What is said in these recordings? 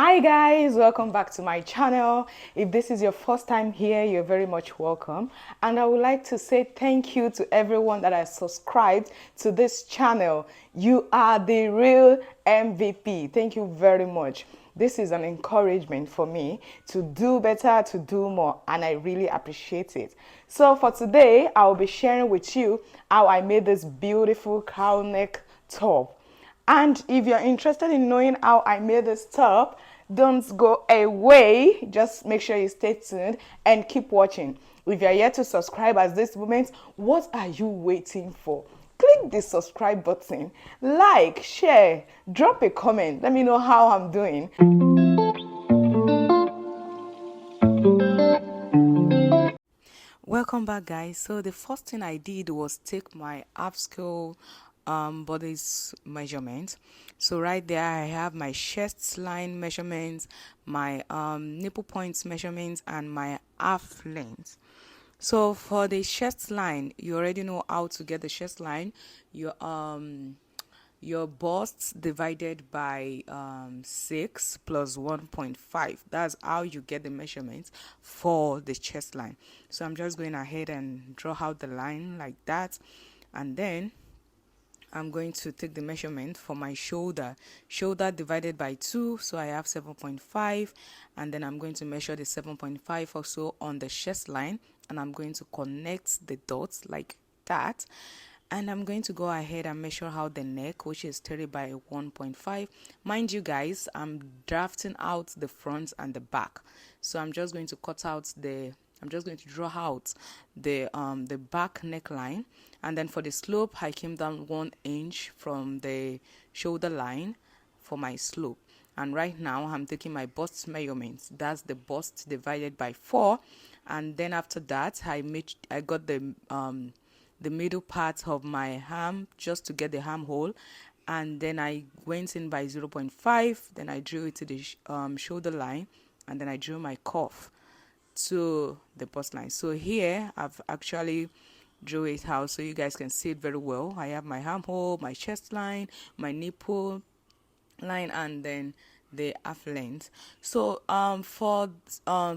Hi guys, welcome back to my channel. If this is your first time here, you're very much welcome. And I would like to say thank you to everyone that has subscribed to this channel. You are the real MVP. Thank you very much. This is an encouragement for me to do better, to do more, and I really appreciate it. So for today, I will be sharing with you how I made this beautiful cowl neck top. And if you're interested in knowing how I made this top, don't go away. Just make sure you stay tuned and keep watching. If you're yet to subscribe at this moment, what are you waiting for? Click the subscribe button, like, share, drop a comment. Let me know how I'm doing. Welcome back, guys. So the first thing I did was take my half scale bodice measurement. So right there I have my chest line measurements, my nipple points measurements, and my half length. So for the chest line, you already know how to get the chest line. Your bust divided by 6 plus 1.5. That's how you get the measurements for the chest line. So I'm just going ahead and draw out the line like that, and then I'm going to take the measurement for my shoulder divided by 2, so I have 7.5, and then I'm going to measure the 7.5 also on the chest line, and I'm going to connect the dots like that. And I'm going to go ahead and measure out the neck, which is 30 by 1.5. Mind you guys, I'm drafting out the front and the back. So I'm just going to draw out the back neckline. And then for the slope, I came down 1 inch from the shoulder line for my slope. And right now I'm taking my bust measurements. That's the bust divided by 4. And then after that, I got the middle part of my arm just to get the armhole, and then I went in by 0.5, then I drew it to the shoulder line, and then I drew my cuff to the bust line. So here I've actually drew it out so you guys can see it very well. I have my armhole, my chest line, my nipple line, and then the half length. So for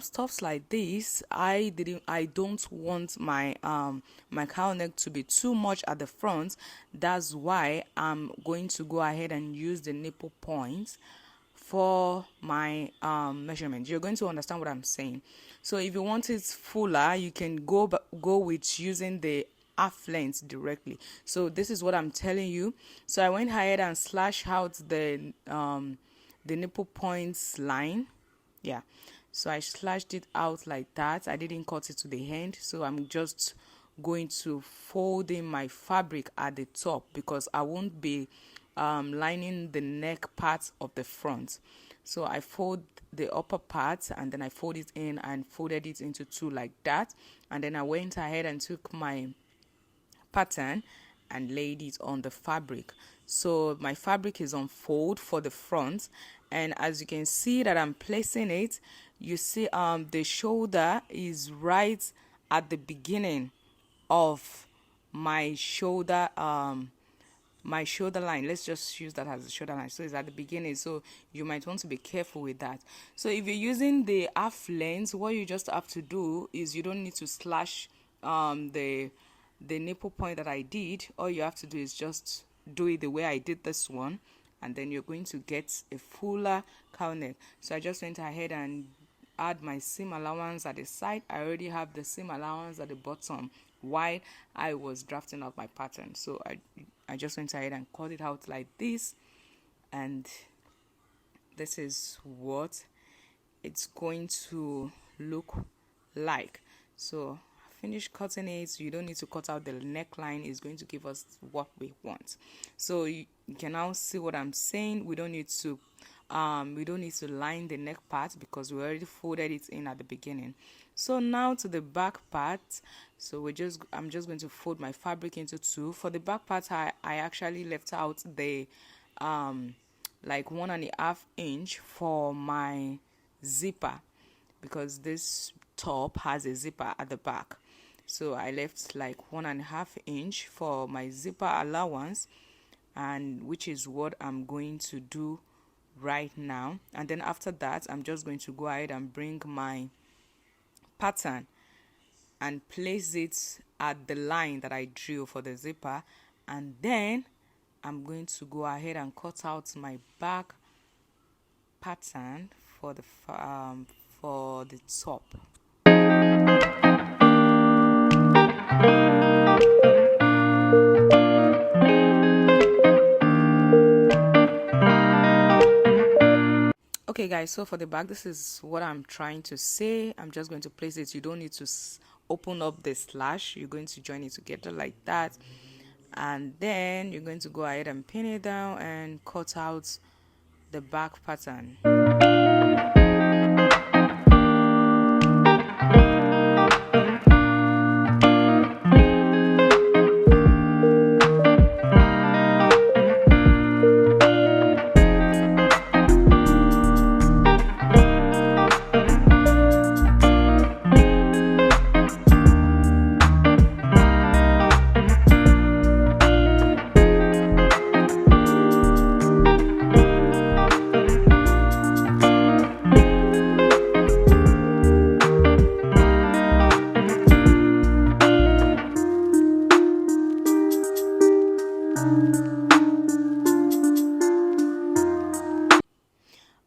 stuffs like this, I don't want my my cowl neck to be too much at the front. That's why I'm going to go ahead and use the nipple points for my measurement. You're going to understand what I'm saying. So if you want it fuller, you can go with using the half length directly. So this is what I'm telling you. So I went ahead and slashed out the nipple points line. Yeah, so I slashed it out like that. I didn't cut it to the end, so I'm just going to fold in my fabric at the top because I won't be lining the neck part of the front. So I fold the upper part, and then I fold it in and folded it into 2 like that, and then I went ahead and took my pattern and laid it on the fabric. So my fabric is on fold for the front, and as you can see that I'm placing it, you see the shoulder is right at the beginning of my shoulder line. Let's just use that as a shoulder line. So it's at the beginning, so you might want to be careful with that. So if you're using the half length, what you just have to do is you don't need to slash the nipple point that I did. All you have to do is just do it the way I did this one, and then you're going to get a fuller cowl neck. So I just went ahead and add my seam allowance at the side. I already have the seam allowance at the bottom while I was drafting out my pattern. So I just went ahead and cut it out like this, and this is what it's going to look like. So finish cutting it. You don't need to cut out the neckline. It's going to give us what we want. So you can now see what I'm saying. We don't need to line the neck part because we already folded it in at the beginning. So now to the back part. So I'm just going to fold my fabric into 2. For the back part, I actually left out the like 1.5 inch for my zipper because this top has a zipper at the back. So I left like 1.5 inch for my zipper allowance, and which is what I'm going to do right now. And then after that, I'm just going to go ahead and bring my pattern and place it at the line that I drew for the zipper, and then I'm going to go ahead and cut out my back pattern for the top. Okay guys, so for the back, this is what I'm trying to say. I'm just going to place it. You don't need to open up the slash. You're going to join it together like that, and then you're going to go ahead and pin it down and cut out the back pattern.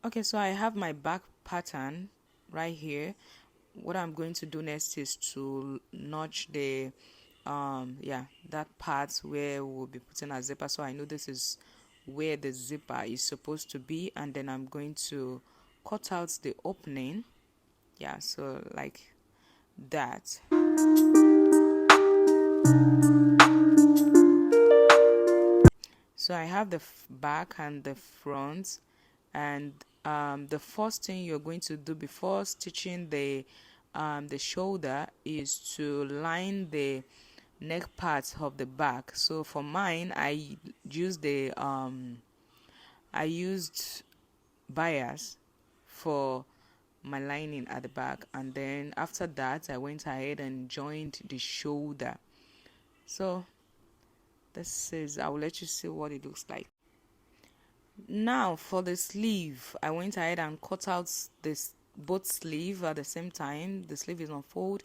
Okay, so I have my back pattern right here. What I'm going to do next is to notch the that part where we'll be putting a zipper, so I know this is where the zipper is supposed to be, and then I'm going to cut out the opening, so like that. So I have the back and the front, and the first thing you're going to do before stitching the shoulder is to line the neck part of the back. So for mine, I used bias for my lining at the back, and then after that I went ahead and joined the shoulder. So this is, I will let you see what it looks like. Now for the sleeve, I went ahead and cut out both sleeve at the same time. The sleeve is on fold.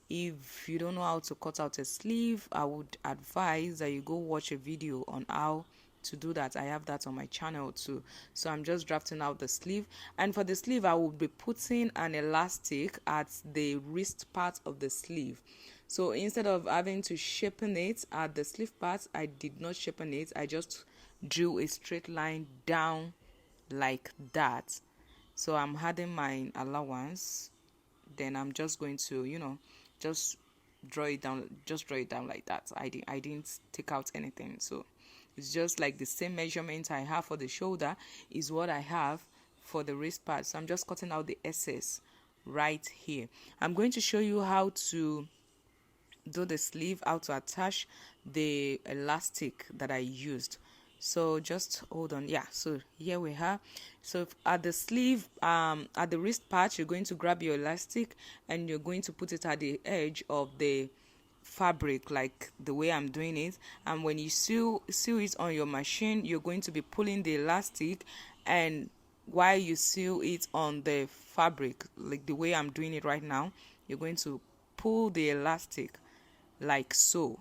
If you don't know how to cut out a sleeve, I would advise that you go watch a video on how to do that. I have that on my channel too. So I'm just drafting out the sleeve, and for the sleeve I will be putting an elastic at the wrist part of the sleeve. So instead of having to shapen it at the sleeve part, I did not shapen it. I just drew a straight line down like that. So I'm adding my allowance, then I'm just going to just draw it down like that. I didn't take out anything, so it's just like the same measurement I have for the shoulder is what I have for the wrist part. So I'm just cutting out the excess right here. I'm going to show you how to do the sleeve, how to attach the elastic that I used. So just hold on. So here we have. So at the sleeve, at the wrist part, you're going to grab your elastic and you're going to put it at the edge of the fabric, like the way I'm doing it. And when you sew it on your machine, you're going to be pulling the elastic, and while you sew it on the fabric, like the way I'm doing it right now, you're going to pull the elastic like so.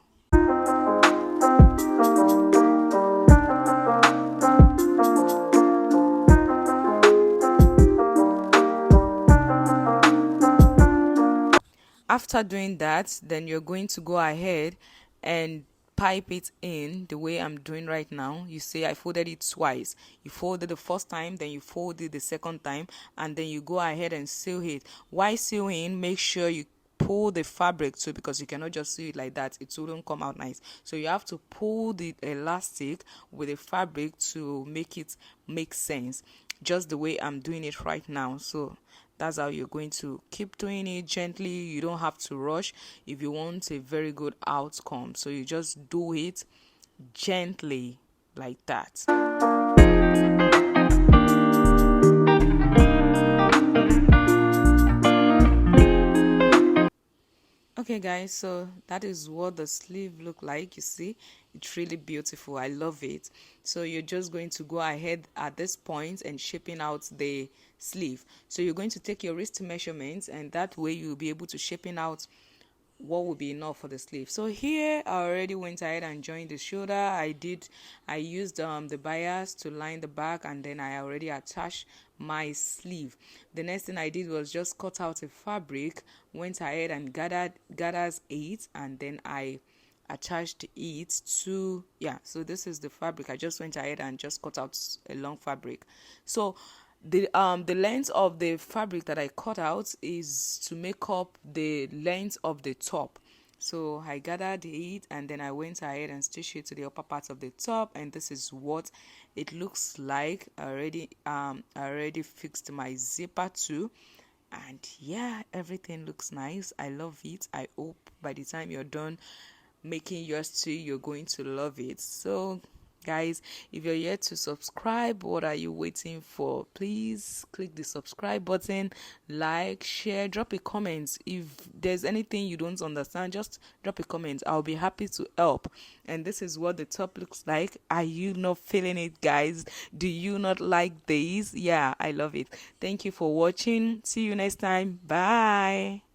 After doing that, then you're going to go ahead and pipe it in the way I'm doing right now. You see, I folded it twice. You folded the first time, then you folded the second time, and then you go ahead and sew it. While sewing, make sure you pull the fabric too, because you cannot just sew it like that. It wouldn't come out nice. So you have to pull the elastic with the fabric to make it make sense, just the way I'm doing it right now. So that's how you're going to keep doing it gently. You don't have to rush if you want a very good outcome. So you just do it gently like that. Okay guys, so that is what the sleeve look like. You see, It's really beautiful. I love it. So you're just going to go ahead at this point and shaping out the sleeve. So you're going to take your wrist measurements, and that way you'll be able to shaping out what would be enough for the sleeve. So here I already went ahead and joined the shoulder. I used the bias to line the back, and then I already attached my sleeve. The next thing I did was just cut out a fabric, went ahead and gathers 8, and then I attached it to, yeah, so this is the fabric. I just went ahead and just cut out a long fabric. So the length of the fabric that I cut out is to make up the length of the top. So I gathered it, and then I went ahead and stitched it to the upper part of the top, and this is what it looks like. I already fixed my zipper too, and yeah, everything looks nice. I love it. I hope by the time you're done making yours too, you're going to love it. So guys, if you're yet to subscribe, what are you waiting for? Please click the subscribe button, like, share, drop a comment. If there's anything you don't understand, just drop a comment. I'll be happy to help. And this is what the top looks like. Are you not feeling it, guys? Do you not like these? Yeah, I love it. Thank you for watching. See you next time. Bye.